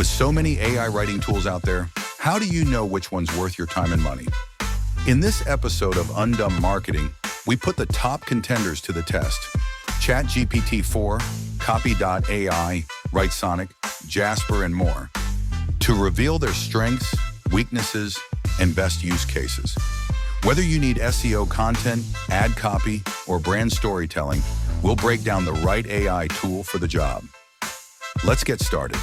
With so many AI writing tools out there, how do you know which one's worth your time and money? In this episode of Undumb Marketing, we put the top contenders to the test. ChatGPT-4, Copy.ai, Writesonic, Jasper, and more, to reveal their strengths, weaknesses, and best use cases. Whether you need SEO content, ad copy, or brand storytelling, we'll break down the right AI tool for the job. Let's get started.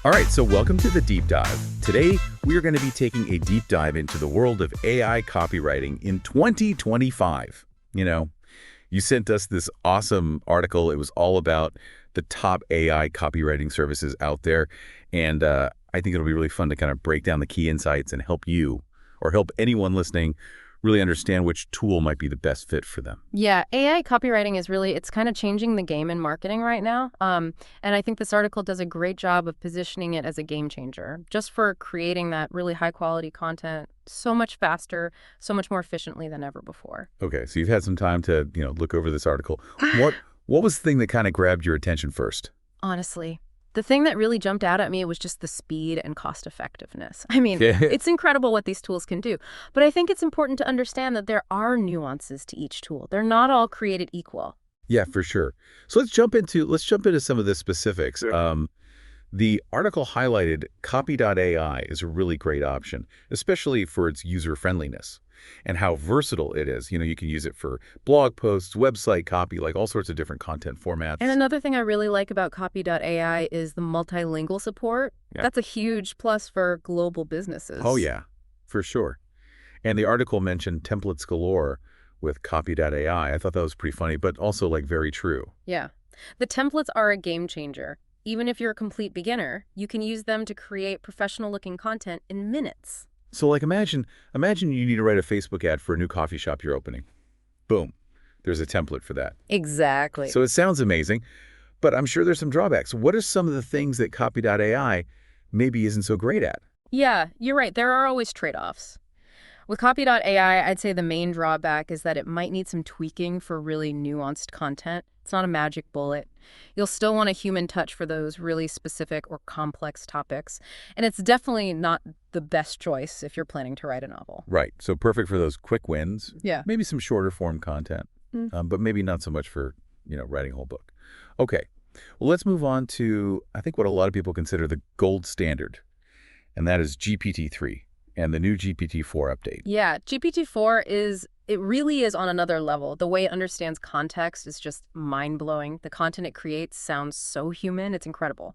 All right, so welcome to the deep dive. Today, we are going to be taking a deep dive into the world of AI copywriting in 2025. You sent us this awesome article. It was all about the top AI copywriting services out there. And I think it'll be really fun to kind of break down the key insights and help you or help anyone listening really understand which tool might be the best fit for them. Yeah, AI copywriting is it's kind of changing the game in marketing right now. And I think this article does a great job of positioning it as a game changer, just for creating that really high quality content so much faster, so much more efficiently than ever before. Okay, so you've had some time to, look over this article. What was the thing that kind of grabbed your attention first? Honestly, the thing that really jumped out at me was just the speed and cost effectiveness. I mean, it's incredible what these tools can do. But I think it's important to understand that there are nuances to each tool. They're not all created equal. Yeah, for sure. So let's jump into some of the specifics. Sure. The article highlighted Copy.ai is a really great option, especially for its user-friendliness and how versatile it is. You can use it for blog posts, website copy, like all sorts of different content formats. And another thing I really like about Copy.ai is the multilingual support. Yeah. That's a huge plus for global businesses. Oh, yeah, for sure. And the article mentioned templates galore with Copy.ai. I thought that was pretty funny, but also very true. Yeah. The templates are a game changer. Even if you're a complete beginner, you can use them to create professional-looking content in minutes. So imagine you need to write a Facebook ad for a new coffee shop you're opening. Boom. There's a template for that. Exactly. So it sounds amazing, but I'm sure there's some drawbacks. What are some of the things that Copy.ai maybe isn't so great at? Yeah, you're right. There are always trade-offs. With Copy.ai, I'd say the main drawback is that it might need some tweaking for really nuanced content. It's not a magic bullet. You'll still want a human touch for those really specific or complex topics. And it's definitely not the best choice if you're planning to write a novel. Right. So perfect for those quick wins. Yeah. Maybe some shorter form content, but maybe not so much for, writing a whole book. Okay. Well, let's move on to, I think, what a lot of people consider the gold standard, and that is GPT-3 and the new GPT-4 update. Yeah, GPT-4 it really is on another level. The way it understands context is just mind-blowing. The content it creates sounds so human. It's incredible.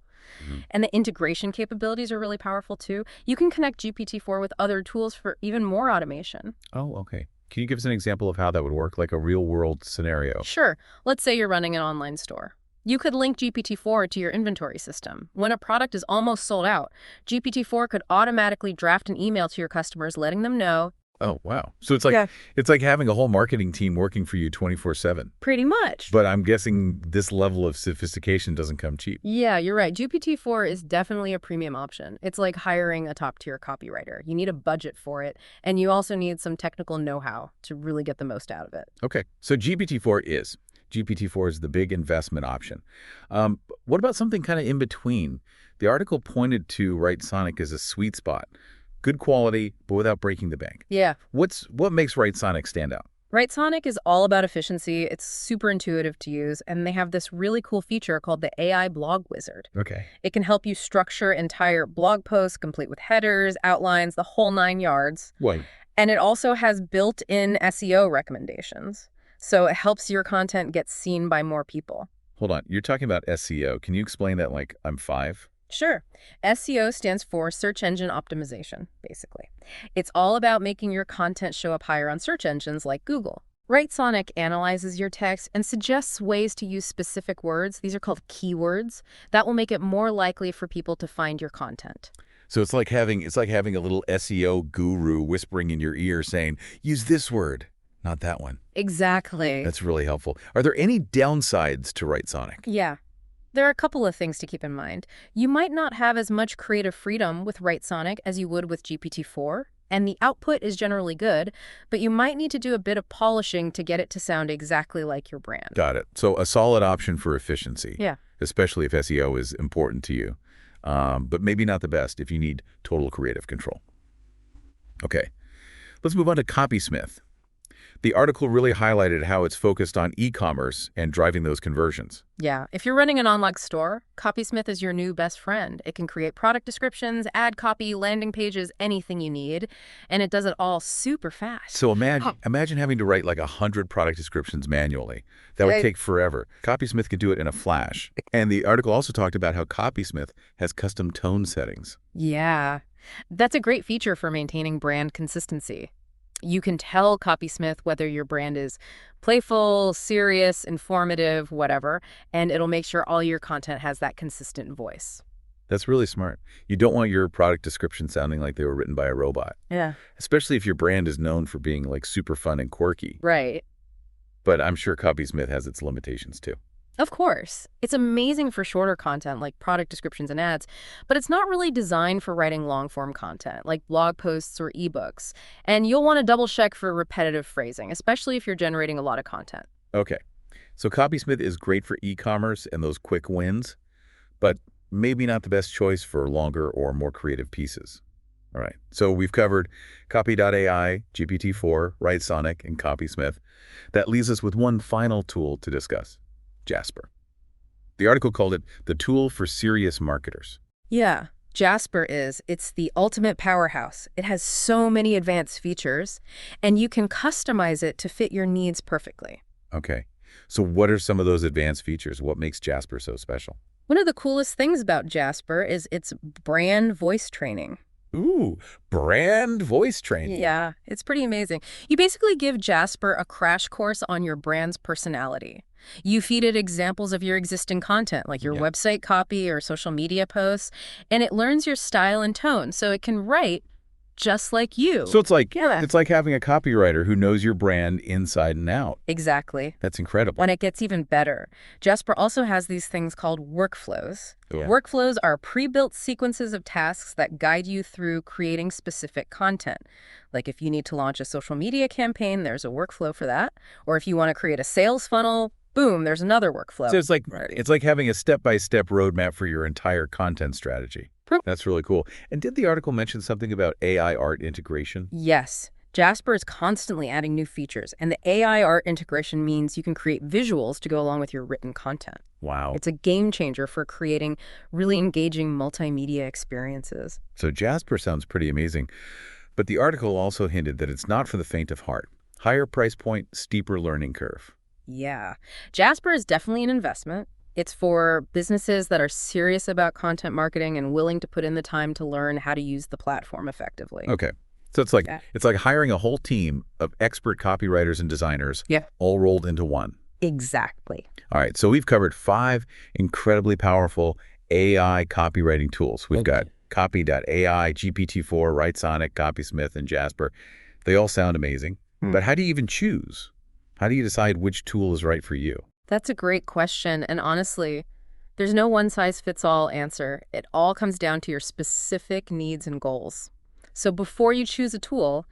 And the integration capabilities are really powerful, too. You can connect GPT-4 with other tools for even more automation. Oh, okay. Can you give us an example of how that would work, like a real-world scenario? Sure. Let's say you're running an online store. You could link GPT-4 to your inventory system. When a product is almost sold out, GPT-4 could automatically draft an email to your customers letting them know. Oh, wow. So it's like having a whole marketing team working for you 24/7. Pretty much. But I'm guessing this level of sophistication doesn't come cheap. Yeah, you're right. GPT-4 is definitely a premium option. It's like hiring a top-tier copywriter. You need a budget for it, and you also need some technical know-how to really get the most out of it. Okay. So GPT-4 is the big investment option. What about something kind of in between? The article pointed to Writesonic as a sweet spot. Good quality, but without breaking the bank. Yeah. What makes Writesonic stand out? Writesonic is all about efficiency. It's super intuitive to use, and they have this really cool feature called the AI Blog Wizard. Okay. It can help you structure entire blog posts, complete with headers, outlines, the whole 9 yards. Right. And it also has built-in SEO recommendations. So it helps your content get seen by more people. Hold on. You're talking about SEO. Can you explain that like I'm 5? Sure. SEO stands for search engine optimization, basically. It's all about making your content show up higher on search engines like Google. Writesonic analyzes your text and suggests ways to use specific words. These are called keywords. That will make it more likely for people to find your content. So it's like having a little SEO guru whispering in your ear saying, use this word, not that one. Exactly. That's really helpful. Are there any downsides to Writesonic? Yeah. There are a couple of things to keep in mind. You might not have as much creative freedom with Writesonic as you would with GPT-4. And the output is generally good, but you might need to do a bit of polishing to get it to sound exactly like your brand. Got it. So a solid option for efficiency. Yeah. Especially if SEO is important to you. But maybe not the best if you need total creative control. Okay, let's move on to Copysmith. The article really highlighted how it's focused on e-commerce and driving those conversions. Yeah, if you're running an online store, Copysmith is your new best friend. It can create product descriptions, ad copy, landing pages, anything you need, and it does it all super fast. So imagine having to write like 100 product descriptions manually. That would take forever. Copysmith could do it in a flash. And the article also talked about how Copysmith has custom tone settings. Yeah, that's a great feature for maintaining brand consistency. You can tell Copysmith whether your brand is playful, serious, informative, whatever, and it'll make sure all your content has that consistent voice. That's really smart. You don't want your product description sounding like they were written by a robot. Yeah. Especially if your brand is known for being like super fun and quirky. Right. But I'm sure Copysmith has its limitations too. Of course. It's amazing for shorter content like product descriptions and ads, but it's not really designed for writing long-form content like blog posts or ebooks. And you'll want to double-check for repetitive phrasing, especially if you're generating a lot of content. Okay. So Copysmith is great for e-commerce and those quick wins, but maybe not the best choice for longer or more creative pieces. All right. So we've covered Copy.ai, GPT-4, Writesonic, and Copysmith. That leaves us with one final tool to discuss. Jasper. The article called it the tool for serious marketers. Yeah, Jasper it's the ultimate powerhouse. It has so many advanced features, and you can customize it to fit your needs perfectly. Okay. So what are some of those advanced features? What makes Jasper so special? One of the coolest things about Jasper is its brand voice training. Ooh, brand voice training. Yeah, it's pretty amazing. You basically give Jasper a crash course on your brand's personality. You feed it examples of your existing content, like your website copy or social media posts, and it learns your style and tone, so it can write just like you. So it's like having a copywriter who knows your brand inside and out. Exactly. That's incredible. When it gets even better, Jasper also has these things called workflows. Yeah. Workflows are pre-built sequences of tasks that guide you through creating specific content. Like if you need to launch a social media campaign, there's a workflow for that. Or if you want to create a sales funnel, boom, there's another workflow. So it's like having a step-by-step roadmap for your entire content strategy. That's really cool. And did the article mention something about AI art integration? Yes. Jasper is constantly adding new features, and the AI art integration means you can create visuals to go along with your written content. Wow. It's a game changer for creating really engaging multimedia experiences. So Jasper sounds pretty amazing. But the article also hinted that it's not for the faint of heart. Higher price point, steeper learning curve. Yeah. Jasper is definitely an investment. It's for businesses that are serious about content marketing and willing to put in the time to learn how to use the platform effectively. Okay. So it's like hiring a whole team of expert copywriters and designers all rolled into one. Exactly. All right. So we've covered 5 incredibly powerful AI copywriting tools. We've got Copy.ai, GPT-4, Writesonic, Copysmith, and Jasper. They all sound amazing. But how do you even choose? How do you decide which tool is right for you? That's a great question. And honestly, there's no one-size-fits-all answer. It all comes down to your specific needs and goals. So before you choose a tool,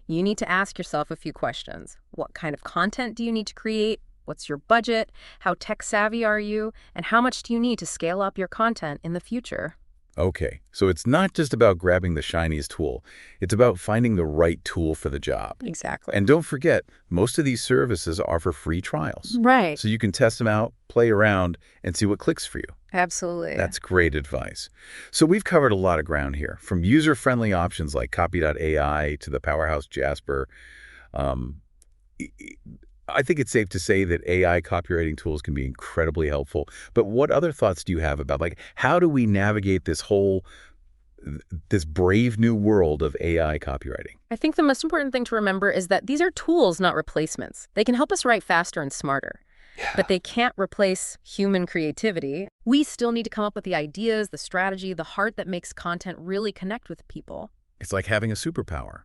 you need to ask yourself a few questions. What kind of content do you need to create? What's your budget? How tech-savvy are you? And how much do you need to scale up your content in the future? Okay, so it's not just about grabbing the shiniest tool. It's about finding the right tool for the job. Exactly. And don't forget, most of these services offer free trials. Right. So you can test them out, play around, and see what clicks for you. Absolutely. That's great advice. So we've covered a lot of ground here, from user-friendly options like Copy.ai to the powerhouse Jasper. I think it's safe to say that AI copywriting tools can be incredibly helpful. But what other thoughts do you have about, how do we navigate this brave new world of AI copywriting? I think the most important thing to remember is that these are tools, not replacements. They can help us write faster and smarter. Yeah. But they can't replace human creativity. We still need to come up with the ideas, the strategy, the heart that makes content really connect with people. It's like having a superpower.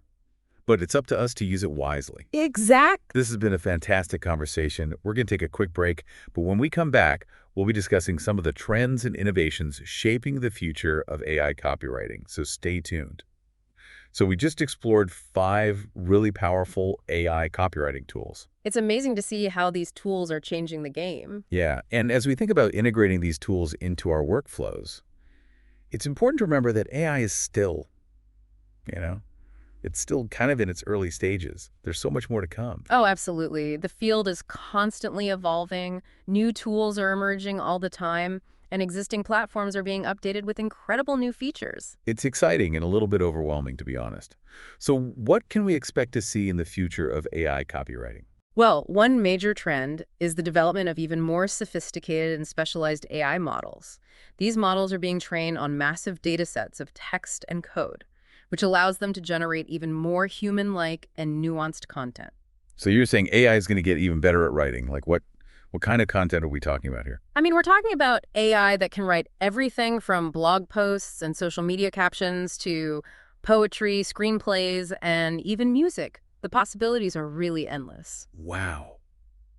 But it's up to us to use it wisely. Exactly. This has been a fantastic conversation. We're going to take a quick break, but when we come back, we'll be discussing some of the trends and innovations shaping the future of AI copywriting, so stay tuned. So we just explored 5 really powerful AI copywriting tools. It's amazing to see how these tools are changing the game. Yeah, and as we think about integrating these tools into our workflows, it's important to remember that AI is still, you know, it's still kind of in its early stages. There's so much more to come. Oh, absolutely. The field is constantly evolving. New tools are emerging all the time, and existing platforms are being updated with incredible new features. It's exciting and a little bit overwhelming, to be honest. So what can we expect to see in the future of AI copywriting? Well, one major trend is the development of even more sophisticated and specialized AI models. These models are being trained on massive data sets of text and code, which allows them to generate even more human-like and nuanced content. So you're saying AI is going to get even better at writing. Like what kind of content are we talking about here? I mean, we're talking about AI that can write everything from blog posts and social media captions to poetry, screenplays, and even music. The possibilities are really endless. Wow.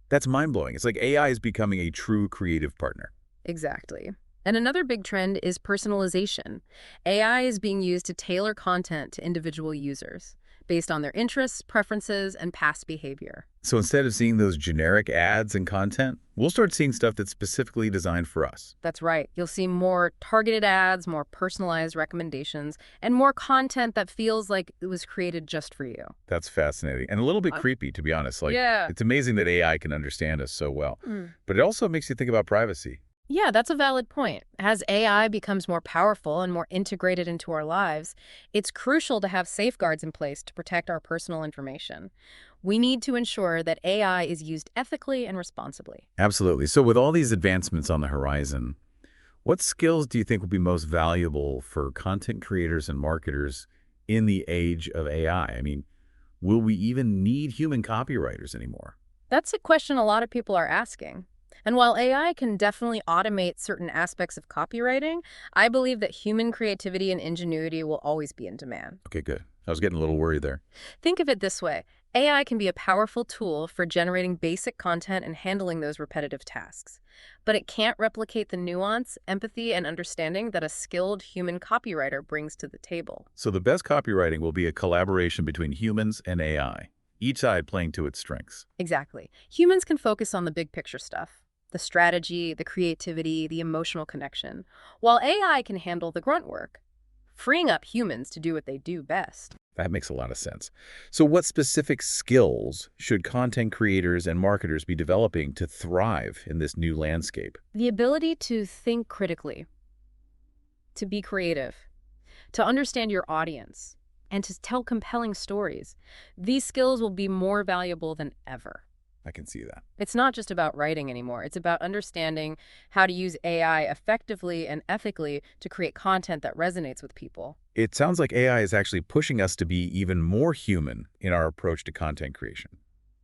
That's mind-blowing. It's like AI is becoming a true creative partner. Exactly. And another big trend is personalization. AI is being used to tailor content to individual users based on their interests, preferences, and past behavior. So instead of seeing those generic ads and content, we'll start seeing stuff that's specifically designed for us. That's right. You'll see more targeted ads, more personalized recommendations, and more content that feels like it was created just for you. That's fascinating and a little bit creepy, to be honest. Like, Yeah. it's amazing that AI can understand us so well. But it also makes you think about privacy. Yeah, that's a valid point. As AI becomes more powerful and more integrated into our lives, it's crucial to have safeguards in place to protect our personal information. We need to ensure that AI is used ethically and responsibly. Absolutely. So with all these advancements on the horizon, what skills do you think will be most valuable for content creators and marketers in the age of AI? I mean, will we even need human copywriters anymore? That's a question a lot of people are asking. And while AI can definitely automate certain aspects of copywriting, I believe that human creativity and ingenuity will always be in demand. Okay, good. I was getting a little worried there. Think of it this way. AI can be a powerful tool for generating basic content and handling those repetitive tasks. But it can't replicate the nuance, empathy, and understanding that a skilled human copywriter brings to the table. So the best copywriting will be a collaboration between humans and AI, each side playing to its strengths. Exactly. Humans can focus on the big picture stuff, the strategy, the creativity, the emotional connection, while AI can handle the grunt work, freeing up humans to do what they do best. That makes a lot of sense. So what specific skills should content creators and marketers be developing to thrive in this new landscape? The ability to think critically, to be creative, to understand your audience, and to tell compelling stories. These skills will be more valuable than ever. I can see that. It's not just about writing anymore. It's about understanding how to use AI effectively and ethically to create content that resonates with people. It sounds like AI is actually pushing us to be even more human in our approach to content creation.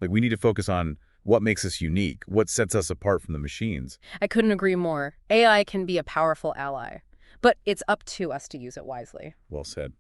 Like we need to focus on what makes us unique, what sets us apart from the machines. I couldn't agree more. AI can be a powerful ally, but it's up to us to use it wisely. Well said.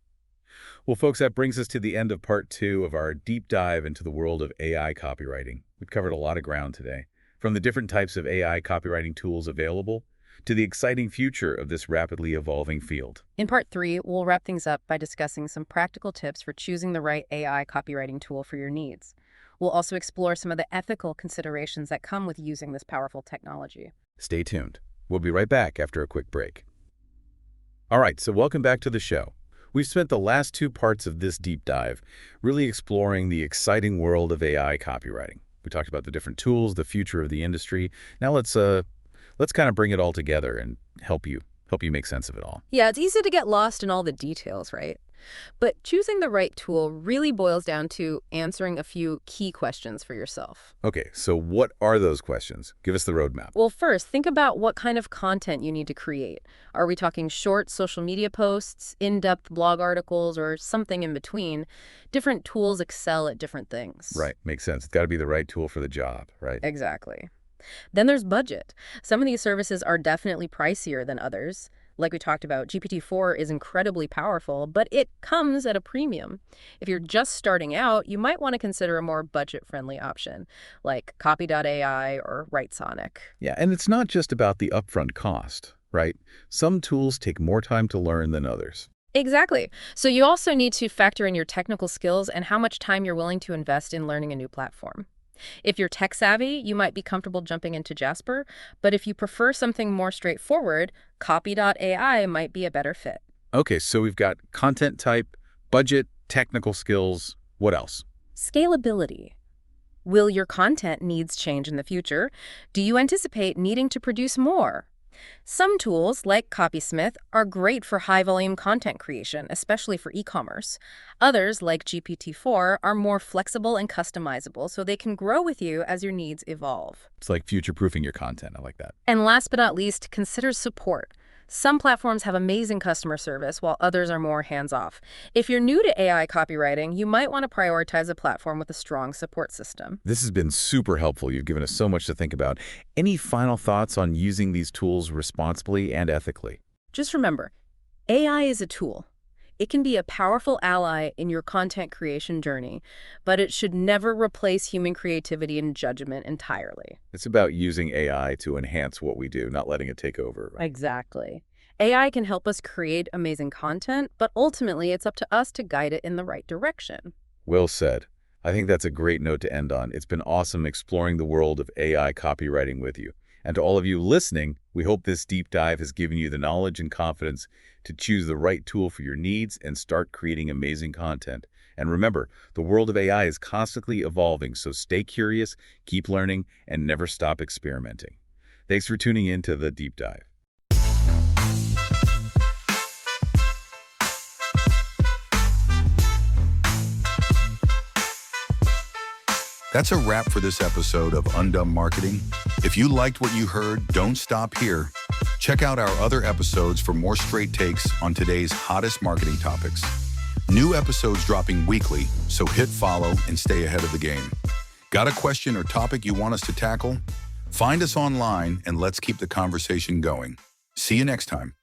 Well, folks, that brings us to the end of part 2 of our deep dive into the world of AI copywriting. We've covered a lot of ground today, from the different types of AI copywriting tools available to the exciting future of this rapidly evolving field. In part 3, we'll wrap things up by discussing some practical tips for choosing the right AI copywriting tool for your needs. We'll also explore some of the ethical considerations that come with using this powerful technology. Stay tuned. We'll be right back after a quick break. All right, so welcome back to the show. We've spent the last 2 parts of this deep dive really exploring the exciting world of AI copywriting. We talked about the different tools, the future of the industry. Now let's kind of bring it all together and help you make sense of it all. Yeah, it's easy to get lost in all the details, right? But choosing the right tool really boils down to answering a few key questions for yourself. Okay, so what are those questions? Give us the roadmap. Well, first, think about what kind of content you need to create. Are we talking short social media posts, in-depth blog articles, or something in between? Different tools excel at different things. Right, makes sense. It's got to be the right tool for the job, right? Exactly. Then there's budget. Some of these services are definitely pricier than others. Like we talked about, GPT-4 is incredibly powerful, but it comes at a premium. If you're just starting out, you might want to consider a more budget-friendly option, like Copy.ai or Writesonic. Yeah, and it's not just about the upfront cost, right? Some tools take more time to learn than others. Exactly. So you also need to factor in your technical skills and how much time you're willing to invest in learning a new platform. If you're tech savvy, you might be comfortable jumping into Jasper, but if you prefer something more straightforward, Copy.ai might be a better fit. Okay, so we've got content type, budget, technical skills. What else? Scalability. Will your content needs change in the future? Do you anticipate needing to produce more? Some tools, like Copysmith, are great for high-volume content creation, especially for e-commerce. Others, like GPT-4, are more flexible and customizable, so they can grow with you as your needs evolve. It's like future-proofing your content. I like that. And last but not least, consider support. Some platforms have amazing customer service, while others are more hands-off. If you're new to AI copywriting, you might want to prioritize a platform with a strong support system. This has been super helpful. You've given us so much to think about. Any final thoughts on using these tools responsibly and ethically? Just remember, AI is a tool. It can be a powerful ally in your content creation journey, but it should never replace human creativity and judgment entirely. It's about using AI to enhance what we do, not letting it take over. Right? Exactly. AI can help us create amazing content, but ultimately it's up to us to guide it in the right direction. Well said. I think that's a great note to end on. It's been awesome exploring the world of AI copywriting with you. And to all of you listening, we hope this deep dive has given you the knowledge and confidence to choose the right tool for your needs and start creating amazing content. And remember, the world of AI is constantly evolving, so stay curious, keep learning, and never stop experimenting. Thanks for tuning in to The Deep Dive. That's a wrap for this episode of Undumb Marketing. If you liked what you heard, don't stop here. Check out our other episodes for more straight takes on today's hottest marketing topics. New episodes dropping weekly, so hit follow and stay ahead of the game. Got a question or topic you want us to tackle? Find us online and let's keep the conversation going. See you next time.